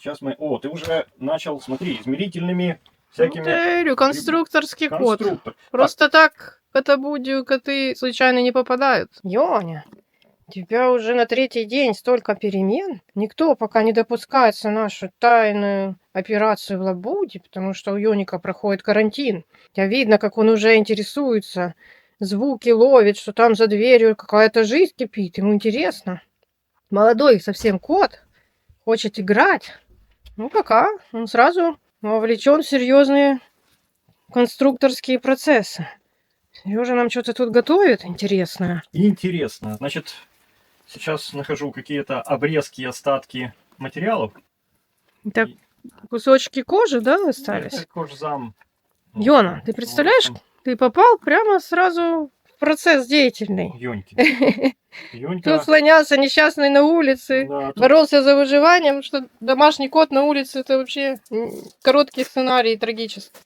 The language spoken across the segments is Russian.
Сейчас мы... О, ты уже начал, смотри, измерительными всякими... Говорю, конструкторский код. Конструктор. Просто так котобудию коты случайно не попадают. Ёня, у тебя уже на 3-й день столько перемен. Никто пока не допускается нашу тайную операцию в Лабуде, потому что у Ёника проходит карантин. Я видно, как он уже интересуется, звуки ловит, что там за дверью какая-то жизнь кипит. Ему интересно. Молодой совсем кот хочет играть. Ну, пока он сразу вовлечен в серьезные конструкторские процессы. Сережа нам что-то тут готовит интересное. Интересно. Значит, сейчас нахожу какие-то обрезки и остатки материалов. Так, кусочки кожи, да, остались? Это кожзам. Йона, ты представляешь, ты попал прямо сразу в процесс деятельный. Ёньки. Ёнька. Тут слонялся несчастный на улице, Да, тут боролся за выживанием, что домашний кот на улице это вообще короткий сценарий, трагический.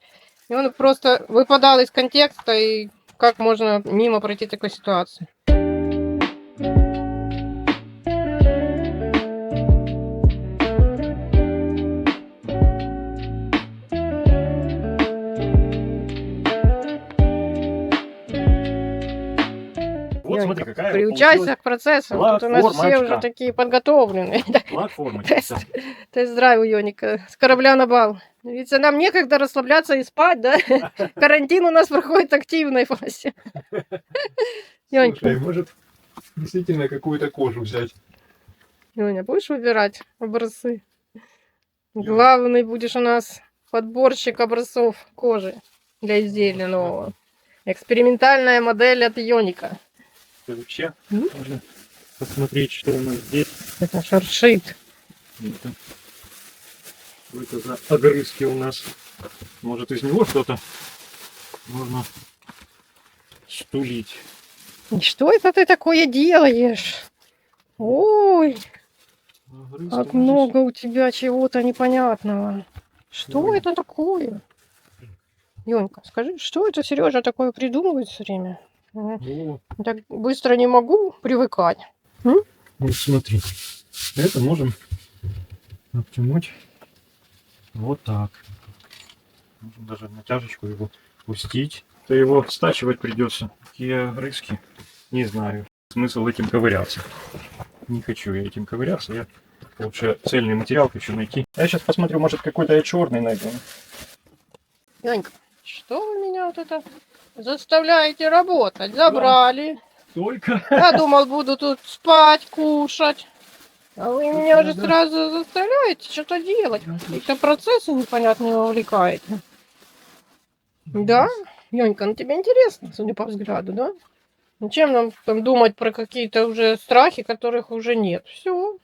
И он просто выпадал из контекста, и как можно мимо пройти такой ситуации. вот смотри, какая Приучайся к процессу. Тут у нас все платформочка. уже такие подготовленные. платформочка. Тест-драйв у Ёника. С корабля на бал. Ведь нам некогда расслабляться и спать, да? Карантин у нас проходит в активной фазе. Ёнька, Слушай, может действительно какую-то кожу взять? Ёня, будешь выбирать образцы? Главный будешь у нас подборщик образцов кожи для изделия нового. Экспериментальная модель от Ёника. И вообще, можно посмотреть, что у нас здесь. Это шуршит. Что это за огрызки у нас? Может, из него что-то можно стулить. И что это ты такое делаешь? Ой, Огрызки, как может, много у тебя чего-то непонятного. Что Ой. это такое? Ёнька, скажи, что это Сережа такое придумывает все время? О, Так быстро не могу привыкать. вот смотри. Это можем обтянуть вот так. Можем даже натяжечку его пустить. То его стачивать придется. Такие огрызки. Не знаю. Смысл этим ковыряться. Не хочу я этим ковыряться. Я лучше цельный материал хочу найти. Я сейчас посмотрю, может какой-то я черный найду. Ёнька, что вы меня вот это заставляете работать? Забрали. Только. Я думал, буду тут спать, кушать. А вы меня уже надо. сразу заставляете что-то делать. Какие-то процессы непонятные вовлекаете. Да? Ёнька, ну тебе интересно, судя по взгляду, да? Зачем нам там думать про какие-то уже страхи, которых уже нет? Все.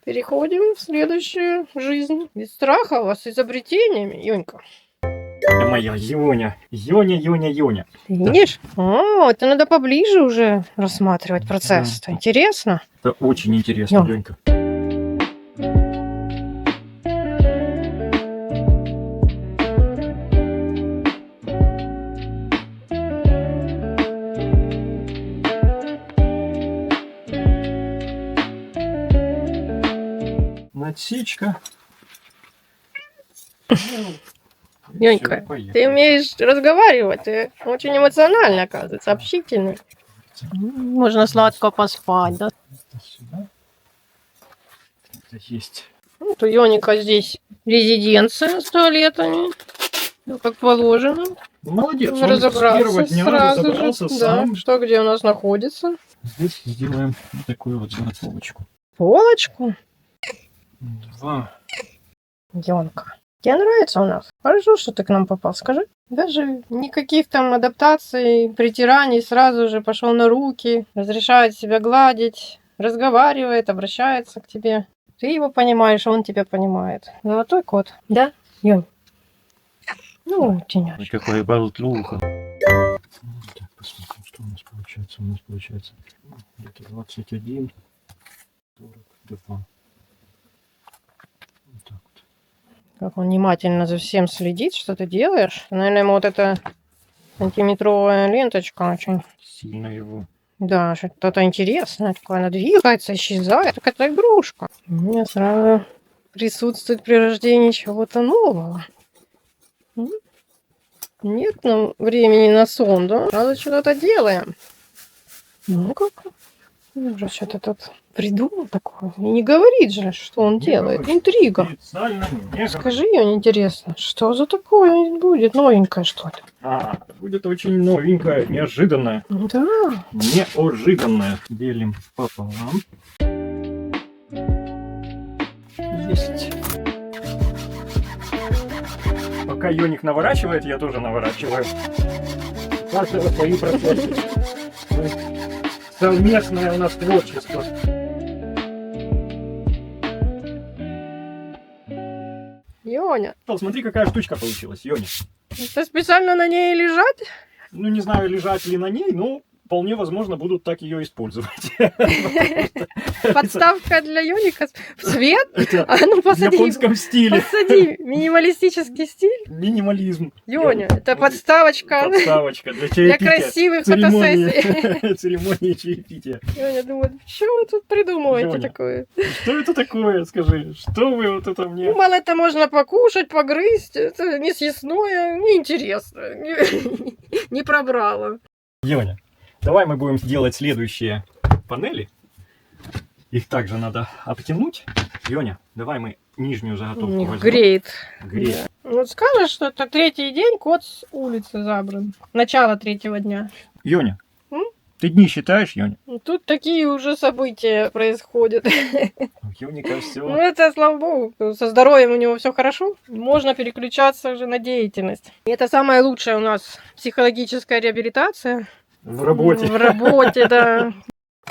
Переходим в следующую жизнь. Без страха, а с изобретениями, Ёнька. Это моя Ёня. Ёня. Ты видишь? О, это надо поближе уже рассматривать процесс. Это интересно. Это очень интересно, Ён. Ёнька. Насечка. Ёнька, Всё, поехали. ты умеешь разговаривать, ты очень эмоциональный, оказывается, общительный. Можно сладко поспать, да? Это сюда. Это есть. Ну, то Ёника здесь резиденция с туалетами. Ну, как положено. Молодец, он Разобрался с первого дня сразу разобрался же. сам. Да, что где у нас находится. Здесь сделаем вот такую вот заготовочку. Полочку. 2. Ёнка, тебе нравится у нас? Хорошо, что ты к нам попал, скажи. Даже никаких там адаптаций, притираний, сразу же пошел на руки, разрешает себя гладить, разговаривает, обращается к тебе. Ты его понимаешь, он тебя понимает. Золотой кот. Да, Ёнь? Ну, тенёчек. Какой болтлуха. Так, посмотрим, что у нас получается. У нас получается где-то 21, 42. Вот так вот. Как он внимательно за всем следит, что ты делаешь. Наверное, ему вот эта сантиметровая ленточка очень... Сильно его. Да, что-то интересное такое. Она двигается, исчезает. Какая-то игрушка. Мне сразу присутствует при рождении чего-то нового. Нет нам времени на сон, да? Надо что-то делаем. Ну как? Уже что-то тут придумал такое. И не говорит же, что он делает. Интрига. Специально не Скажи, Ёне, интересно, что за такое будет? Новенькое что-то? будет очень новенькое, неожиданное. Да. Неожиданное. Делим пополам. Есть. Пока Йоник наворачивает, я тоже наворачиваю. У каждого свои процессы. Совместное у нас творчество. Ёня, Смотри, какая штучка получилась, Йоня. это специально на ней лежать? Ну, не знаю, лежать ли на ней, но вполне возможно будут так ее использовать. Подставка для Ёника в цвет? Это А ну в посади. японском стиле. Посади. Минималистический стиль. Минимализм. Ёня, это подставочка Подставочка для для чаепития. красивых фотосессий. Церемонии церемонии чаепития. Ёня думает, что вы тут придумываете Ёня. такое? Что это такое, скажи? Что вы вот это Ну, мне... мало это можно покушать, погрызть, это несъестное, неинтересно, не пробрало. Ёня, давай мы будем делать следующие панели. Их также надо обтянуть. Ёня, давай мы нижнюю заготовку возьмем. Греет. Греет. Вот скажешь, что это третий день, кот с улицы забран. Начало третьего дня. Ёня, М? ты дни считаешь, Ёня? Тут такие уже события происходят. Ёника Ну, все. это, слава богу, со здоровьем у него все хорошо. Можно переключаться уже на деятельность. И это самая лучшая у нас психологическая реабилитация. В работе. В работе, да.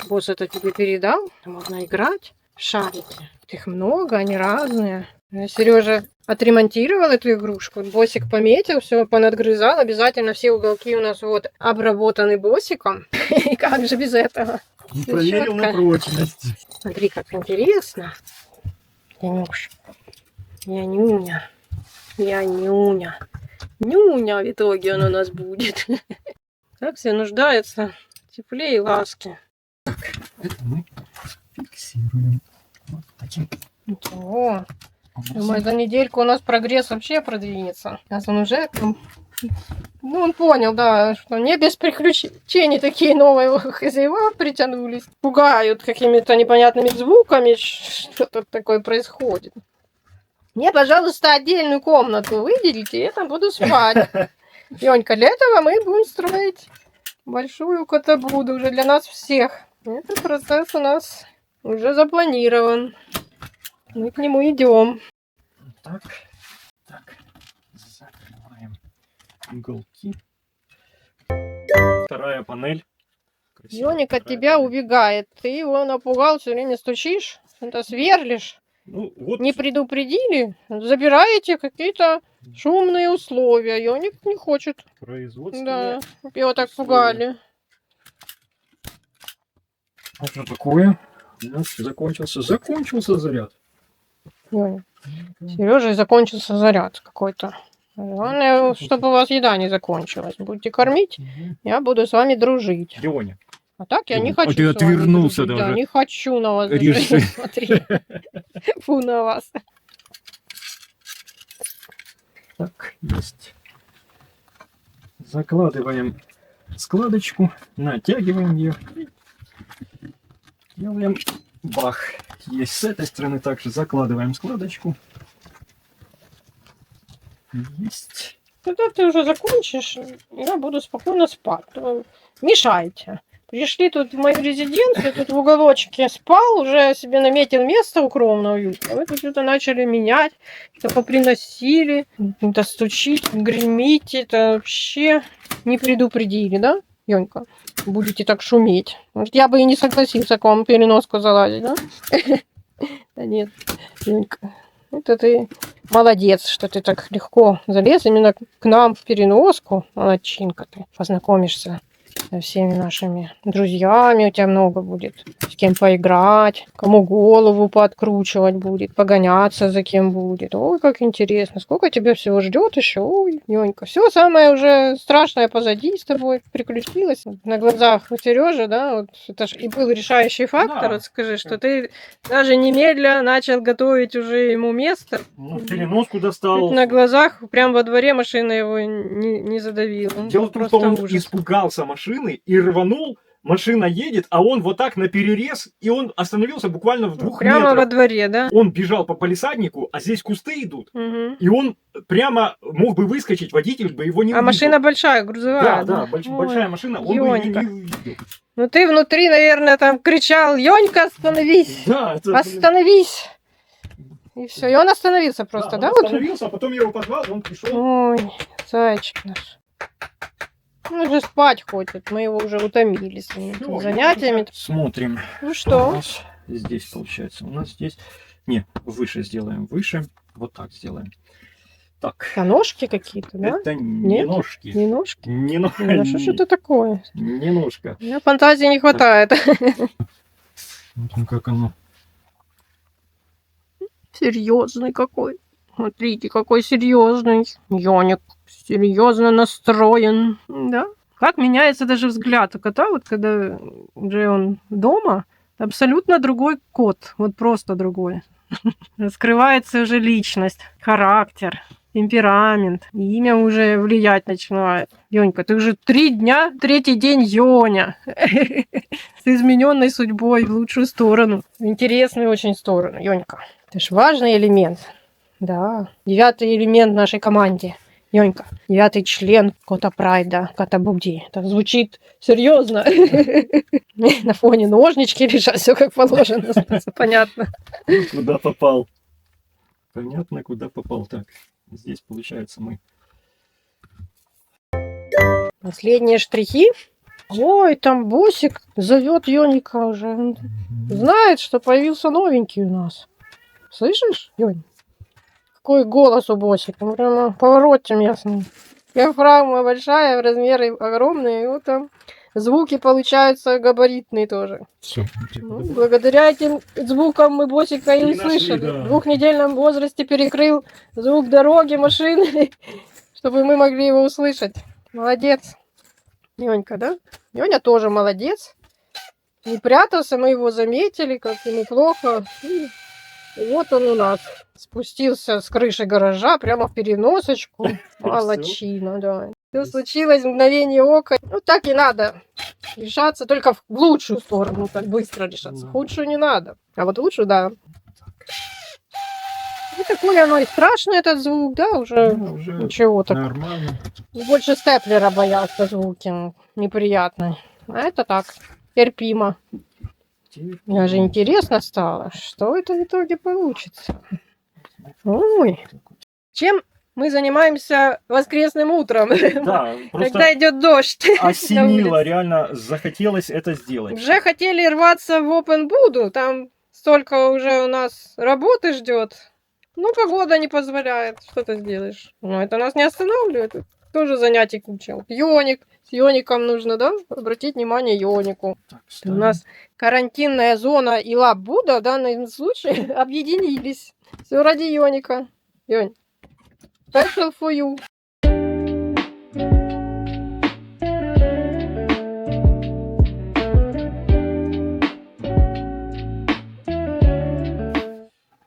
Босс это тебе передал. Можно играть в шарики. Их много, они разные. Сережа отремонтировал эту игрушку. Босик пометил, все понадгрызал. Обязательно все уголки у нас вот обработаны босиком. И как же без этого? Проверил на прочность. Смотри, как интересно. Янюш. Я нюня. Я нюня. Нюня в итоге он у нас будет. Как все нуждается в тепле и ласке. Это мы фиксируем вот таким. О, думаю, за недельку у нас прогресс вообще продвинется. Сейчас он уже... Ну, он понял, да, что не без приключений такие новые хозяева притянулись. Пугают какими-то непонятными звуками, что-то такое происходит. Мне, пожалуйста, отдельную комнату выделите, я там буду спать. Ёнька, для этого мы будем строить большую котобуду уже для нас всех. Этот процесс у нас уже запланирован. Мы к нему идем. Так, так, закрываем уголки. Вторая панель. Красиво. Ёник от Вторая тебя панель. убегает. Ты его напугал, все время стучишь, это сверлишь. Ну, вот Не предупредили, забираете какие-то шумные условия. Ёник не хочет. производство. Да, его так условия. пугали. А что такое? У нас закончился заряд. Сережа, закончился заряд какой-то. Главное, чтобы у вас еда не закончилась. Будете кормить, я буду с вами дружить. Ёня, А так я не А хочу ты с вами отвернулся дружить. Да, даже. не хочу на вас Реши. дружить. Смотри. Фу на вас. так, есть. Закладываем складочку, натягиваем ее. Делаем бах. Есть с этой стороны также закладываем складочку. Есть. Когда ты уже закончишь, я буду спокойно спать. Мешайте. Пришли тут в мою резиденцию, тут в уголочке спал, уже себе наметил место укромное, уютное. Вы тут что-то начали менять, что-то поприносили, это стучить, гремить, это вообще не предупредили, да, Ёнька? Будете так шуметь. Может, я бы и не согласился к вам переноску залазить, да? Да нет, Ёнька, это ты молодец, что ты так легко залез именно к нам в переноску. Молодчинка ты. Познакомишься со всеми нашими друзьями. У тебя много будет с кем поиграть, кому голову пооткручивать будет, погоняться за кем будет. Ой, как интересно, сколько тебя всего ждет еще. Ой, Нёнька, все самое уже страшное позади с тобой приключилось. На глазах у Сережи, да, вот это ж и был решающий фактор. Да. Вот скажи, что ты даже немедля начал готовить уже ему место. Ну, переноску достал. На глазах, прям во дворе машина его не задавила. Он Дело был в том, что он ужас. испугался машины и рванул. Машина едет, а он вот так на перерез, и он остановился буквально в 2 Прямо метрах. во дворе, да? Он бежал по палисаднику, а здесь кусты идут. Мгм. И он прямо мог бы выскочить, водитель бы его не А увидел. машина большая, грузовая. Да, Ой. большая машина, он бы ее Ёнька. не увидел. Ну ты внутри, наверное, там кричал: Ёнька, остановись! Да, это, блин, Остановись! И все. И он остановился просто, да? он Вот? остановился, а потом я его позвал, он пришел. Ой, зайчик наш. Он уже спать хочет. Мы его уже утомили своими Всё, занятиями. Смотрим. Ну Что у что? нас здесь получается? У нас здесь... Не, выше сделаем. Выше. Вот так сделаем. Так. Это ножки какие-то, да? Это не Нет? ножки. Не ножки? Не, но- Ну что ж это такое? не ножка. У меня фантазии не хватает. Вот как оно. Серьезный какой. Смотрите, какой серьезный. Ёник серьезно настроен. Да? Как меняется даже взгляд у кота, вот когда уже он дома, абсолютно другой кот. Вот просто другой. Раскрывается уже личность, характер, темперамент. И имя уже влиять начинает. Ёнька, ты уже 3 дня, 3-й день Ёня. С измененной судьбой в лучшую сторону. В интересную очень сторону, Ёнька. Это ж важный элемент. Да. 9-й элемент нашей команде. Ёнька. 9-й член Кота Прайда, Кота Буди. Так звучит серьезно. На фоне ножнички лежат, все как положено. Понятно. Куда попал? Понятно, куда попал. Так, здесь получается мы. Последние штрихи. Ой, там Босик зовет Ёника уже. Он знает, что появился новенький у нас. Слышишь, Ёнь? Какой голос у Босика. Ну, прямо поворотом ясный. Диафрагма большая, размеры огромные. И вот там звуки получаются габаритные тоже. Все. Ну, благодаря этим звукам мы Босика и И нашли, услышали. да. В 2-недельном возрасте перекрыл звук дороги, машины, чтобы мы могли его услышать. Молодец. Ёнька, да? Ёня тоже молодец. Не прятался, мы его заметили, как ему плохо. И вот он у нас спустился с крыши гаража прямо в переносочку. Молодчина, да. Все случилось в мгновение ока. Ну, так и надо. Решаться только в лучшую сторону, так быстро решаться. В худшую не надо. А вот лучшую, да. И такой оно и страшный этот звук, да, уже Уже ничего так. нормально. Больше степлера боялся звуки. Неприятный. А это так, терпимо. Мне же интересно стало, что это в итоге получится. Ой, чем мы занимаемся воскресным утром, Да, просто когда идет дождь. осенило, реально захотелось это сделать. Уже хотели рваться в Open Буду, там столько уже у нас работы ждет. Ну, погода не позволяет, что ты сделаешь. Но это нас не останавливает. Тоже занятий куча. Вот Ёник, с Ёником нужно, да, обратить внимание Ёнику. Так, У ставим. нас карантинная зона и лаб-буда в данном случае объединились. Все ради Ёника. Ёнь, special for you.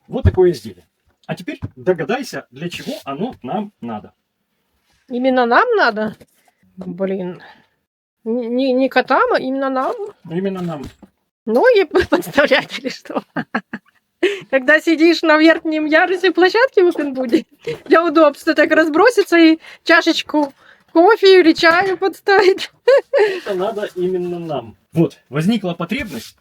Вот такое изделие. А теперь догадайся, для чего оно нам надо. Именно нам надо? Блин. Не котам, а именно нам. Именно нам. Ноги подставлять или что? Когда сидишь на верхнем ярусе площадки в Опенбуде, для удобства так разброситься и чашечку кофе или чаю подставить. Это надо именно нам. Вот, возникла потребность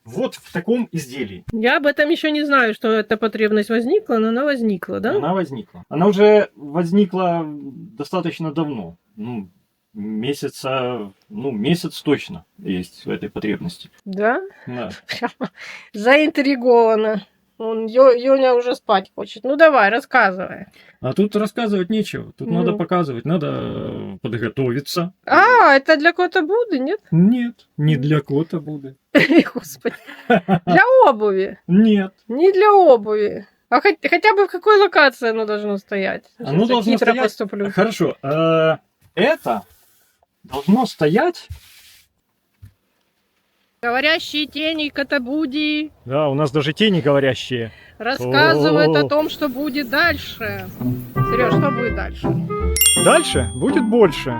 вот в таком изделии. Я об этом еще не знаю, что эта потребность возникла, но она возникла, да? Она возникла. Она уже возникла достаточно давно. Ну, месяц точно есть в этой потребности. Да? Да. Прямо заинтригована. Ёня уже спать хочет. Ну давай, рассказывай. А тут рассказывать нечего. Тут надо Ну. показывать, надо подготовиться. А, это для кота Будды, нет? Нет, не для кота Будды. Господи. Для обуви. Нет. Не для обуви. А хотя бы в какой локации оно должно стоять? Оно Сейчас я должно хитро стоять- поступлю. Хорошо. Это должно стоять. Говорящие тени Котобуди Да, у нас даже тени говорящие. рассказывают О. о том, что будет дальше. Сереж, что будет дальше? Дальше будет больше.